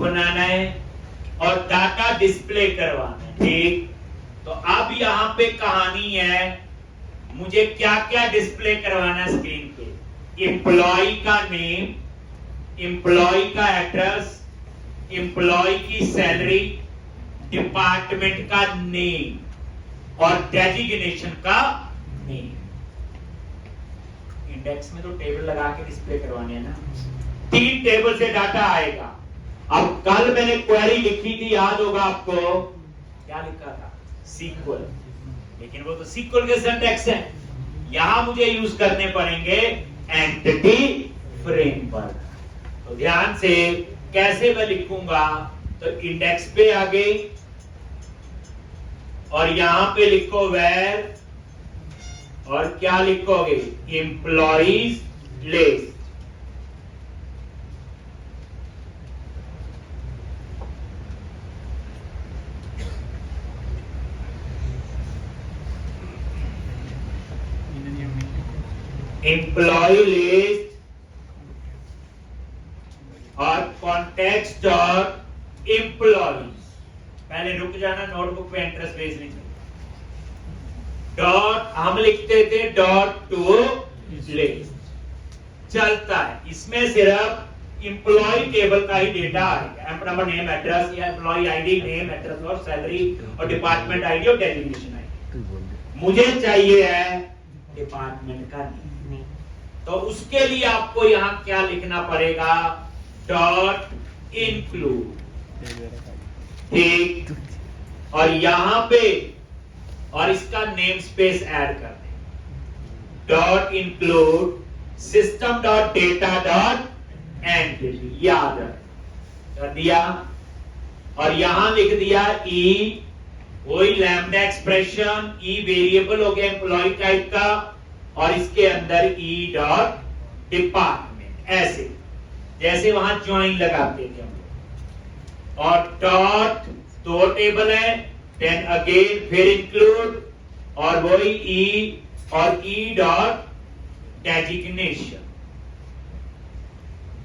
बनाना है और data display करवाना है। ठीक, तो अब यहाँ पे कहानी है, मुझे क्या क्या डिस्प्ले करवाना है स्क्रीन पे। एम्प्लॉय का नेम, एम्प्लॉय का एड्रेस, एम्प्लॉय की सैलरी, डिपार्टमेंट का नेम और डेजिग्नेशन का नेम। इंडेक्स में तो टेबल लगा के डिस्प्ले करवाने हैं ना, 3 टेबल से डाटा आएगा। अब कल मैंने क्वेरी लिखी थी, याद होगा आपको, क्या लिखा था? सीक्वल, लेकिन वो तो सीक्वल के सिंटैक्स है। यहां मुझे यूज करने पड़ेंगे एंटिटी फ्रेमवर्क। तो ध्यान से कैसे मैं लिखूंगा, तो इंडेक्स पे आ गई और यहां पे लिखो वेर, और क्या लिखोगे? Employees list. एम्प्लॉय लिस्ट और कॉन्टेक्स्ट डॉट एम्प्लॉइज। पहले रुक जाना, नोटबुक पे एंटर स्पेस नहीं डॉट, हम लिखते थे डॉट टू लिस्ट। चलता है, इसमें सिर्फ एम्प्लॉय टेबल का ही डेटा आएगा, एम्प्लॉय नेम एड्रेस या एम्प्लॉय आईडी, नेम एड्रेस और सैलरी और डिपार्टमेंट आईडी और डेजिग्नेशन आईडी। मुझे चाहिए है डिपार्टमेंट का नेम, तो उसके लिए आपको यहां क्या लिखना पड़ेगा? Dot include. ठीक, और यहां पे और इसका नेम स्पेस ऐड कर दें, dot include system dot data dot entity. याद कर दिया, और यहां लिख दिया ई, वही लैम्डा एक्सप्रेशन, ई वेरिएबल हो गया एम्प्लॉय टाइप का, और इसके अंदर ई डॉट डिपार्टमेंट, ऐसे जैसे वहां ज्वाइन लगाते थे हम लोग। और डॉट 2 टेबल है, देन अगेन फिर इंक्लूड, और वही ई और E dot designation,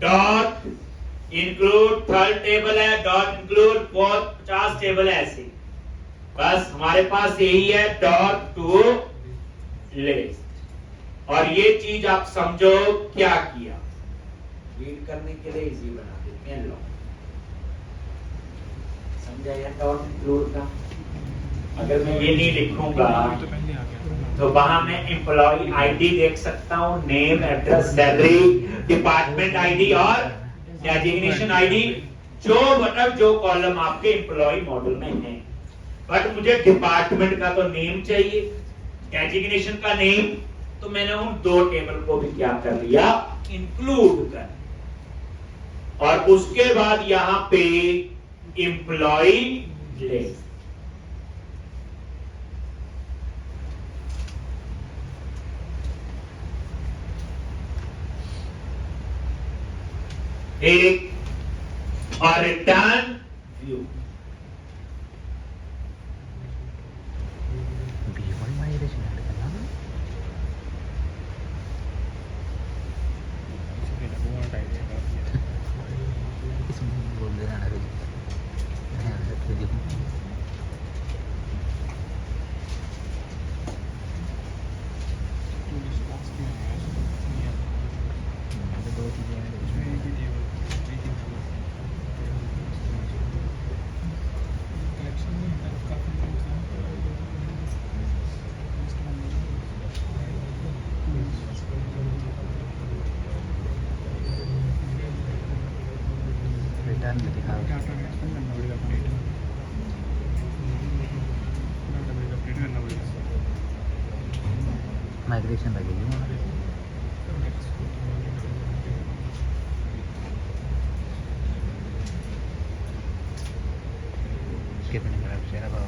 dot include 3rd table है, डॉट इंक्लूड 50 टेबल है, ऐसे। बस हमारे पास यही है, डॉट टू लिस्ट। और ये चीज आप समझो क्या किया, रीड करने के लिए इजी बना देते हैं लोग, समझा यार? डॉट इंक्लूड का अगर मैं ये नहीं लिखूंगा तो वहां मैं एम्प्लॉय आईडी देख सकता हूं, name address salary department ID और डेजिग्नेशन आईडी, जो मतलब जो कॉलम आपके एम्प्लॉय मॉडल में है। बट मुझे डिपार्टमेंट का तो नेम चाहिए, डेजिग्नेशन का नेम, तो मैंने उन 2 टेबल को भी क्या कर लिया? इंक्लूड कर। और उसके बाद यहां पे एम्प्लॉय लिस्ट, एक और रिटर्न व्यू। माइग्रेशन लगेगी वहाँ ले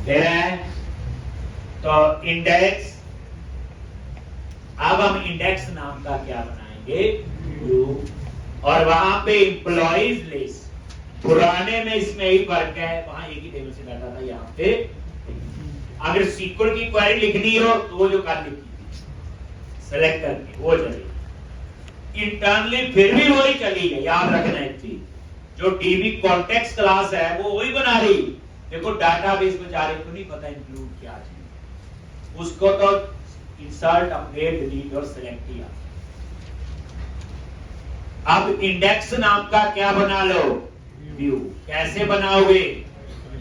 रहे हैं। तो इंडेक्स, अब हम इंडेक्स नाम का क्या बनाएंगे? व्यू। और वहां पे एम्प्लॉइज लिस्ट, पुराने में इसमें ही फर्क है, वहां एक ही टेबल से डाटा था, यहाँ पे अगर सीक्वल की क्वेरी लिखनी हो तो वो जो कर लिखी सेलेक्ट करके वो चलेगी, इंटरनली फिर भी वही चलेगी। याद रखना एक चीज, जो डीबी कॉन्टेक्स्ट क्लास है वो वही बना रही। देखो डाटाबेस बेचारे को नहीं पता इंक्लूड क्या चीज, उसको तो इंसर्ट अपडेट डिलीट और सेलेक्ट किया। अब इंडेक्स नाम का क्या बना लो, व्यू। कैसे बनाओगे,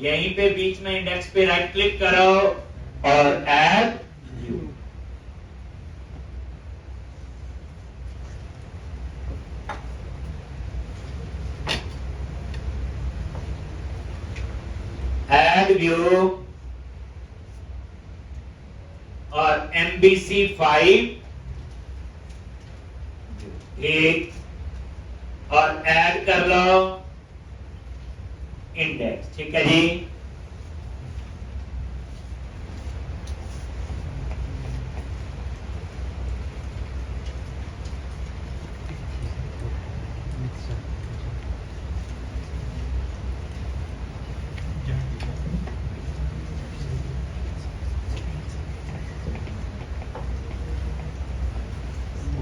यहीं पे बीच में इंडेक्स पे राइट क्लिक करो और ऐड व्यू। ऐड व्यू और MVC 5 एक और ऐड कर लो इंडेक्स। ठीक है जी।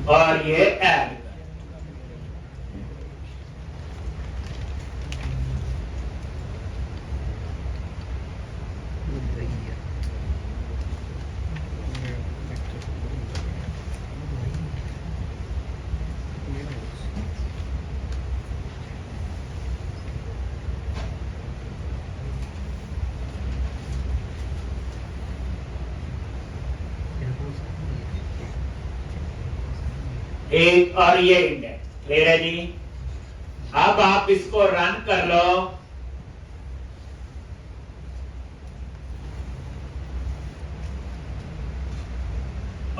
और ये ऐड एक और ये इंडेक्स क्लियर है जी। अब आप इसको रन कर लो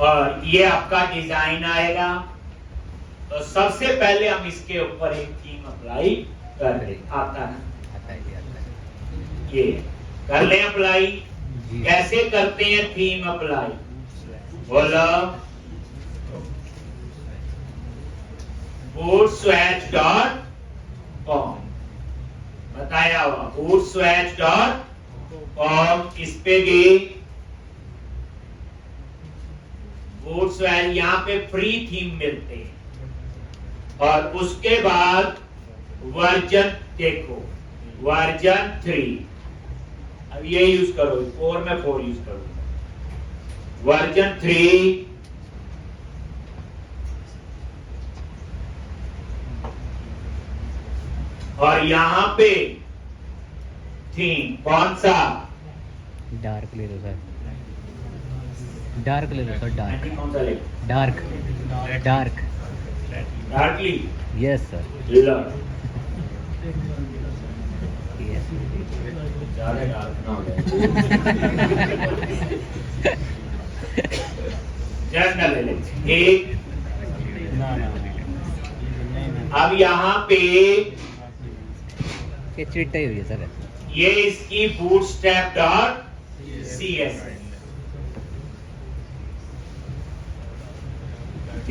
और ये आपका डिजाइन आएगा। तो सबसे पहले हम इसके ऊपर एक थीम अप्लाई कर रहे, आता है ये कर ले अप्लाई। कैसे करते हैं थीम अप्लाई, बोलो bootswatch.com बताया हुआ, bootswatch.com। इस पे गए bootswatch, यहाँ पे फ्री थीम मिलते हैं और उसके बाद वर्जन देखो, वर्जन 3। अब ये यूज करो, 4 में 4 यूज करो, वर्जन 3। और यहां पे थीम कौन सा, डार्क ले लो सर, डार्क ले लो सर, डार्क कौन सा ले, dark dark darkly, yes sir, लो यस। ज्यादा डार्क ना हो जाए। जनरल ले लेते एक। अब यहाँ पे ये चिट्टा ही हुई है सर, ये इसकी bootstrap.css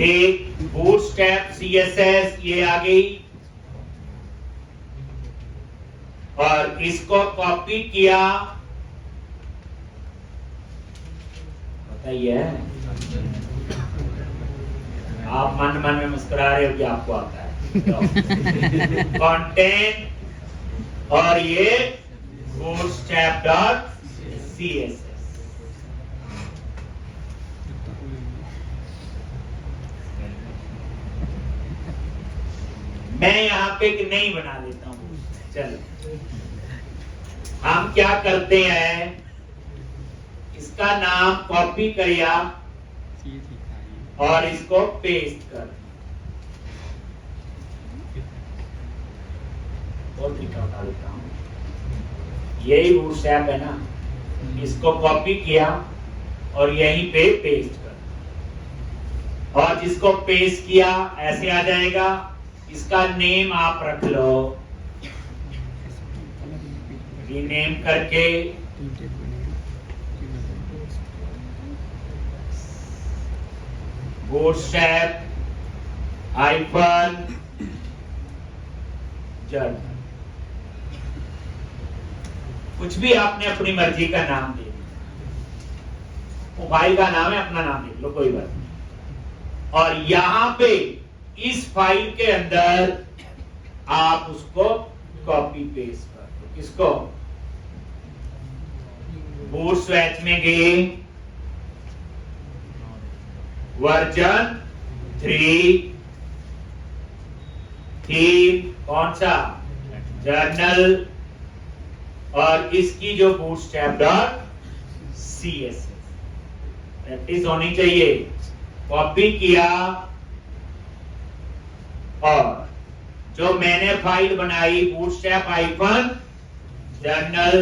एक bootstrap CSS ये आ गई और इसको कॉपी किया, बताइए आप मन मन में मुस्कुरा रहे हो कि आपको आता है। कंटेंट और ये bootstrap.css। मैं यहाँ पे एक नई बना देता हूँ। चलो हम क्या करते हैं, इसका नाम कॉपी किया और इसको पेस्ट कर, और बता देता हूँ। यही बूटस्ट्रैप है ना, इसको कॉपी किया और यहीं पे पेस्ट कर, और जिसको पेस्ट किया ऐसे आ जाएगा। इसका नेम आप रख लो, रीनेम करके बूटस्ट्रैप -जर्नल, कुछ भी आपने अपनी मर्जी का नाम दे दिया। वो फाइल का नाम है, अपना नाम लिख लो, कोई बात नहीं। और यहां पे इस फाइल के अंदर आप उसको कॉपी पेस्ट कर दो। किसको? बूट स्वैच में गए, वर्जन 3 थीम कौन सा? जर्नल, और इसकी जो बूटस्ट्रैप डॉट CSS प्रैक्टिस होनी चाहिए। कॉपी किया और जो मैंने फाइल बनाई बूटस्ट्रैप हाइफन जर्नल,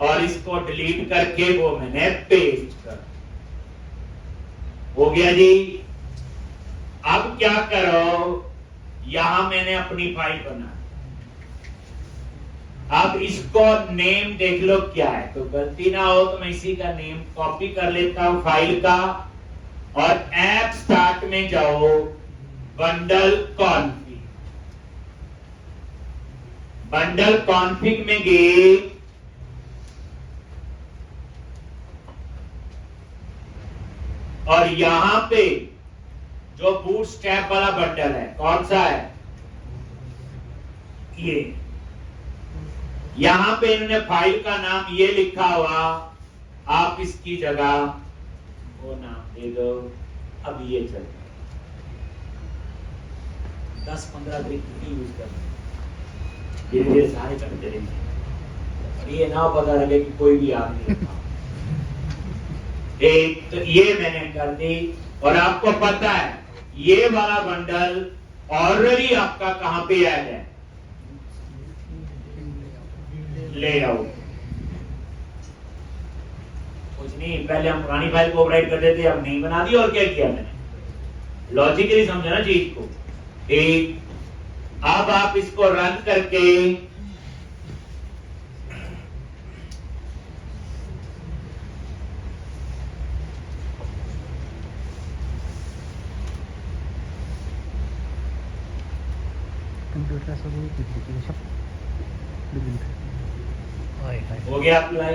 और इसको डिलीट करके वो मैंने पेस्ट कर। हो गया जी। अब क्या करो, यहां मैंने अपनी फाइल बना, अब इसको नेम देख लो क्या है, तो गलती ना हो तो मैं इसी का नेम कॉपी कर लेता हूं फाइल का, और ऐप स्टार्ट में जाओ, बंडल कॉन्फिग, बंडल कॉन्फिग में गए, और यहां पे जो बूटस्ट्रैप वाला बंडल है कौन सा है? ये। यहां पे इन्होंने फाइल का नाम ये लिखा हुआ, आप इसकी जगह वो नाम दे दो। अब ये चल 10-15 तरीके यूज कर, धीरे धीरे सारे करते रहेंगे, ये ना पता लगे कि कोई भी आदमी एक। तो ये मैंने कर दी, और आपको पता है ये वाला बंडल ऑलरेडी आपका कहां पे ऐड है? लेआउट। कुछ नहीं, पहले हम पुरानी फाइल को ओवरराइट कर देते, अब नहीं बना दी, और क्या किया मैंने? लॉजिकली समझा ना चीज को। एक, अब आप इसको रन करके कंप्यूटर सब हो गया अप्लाई।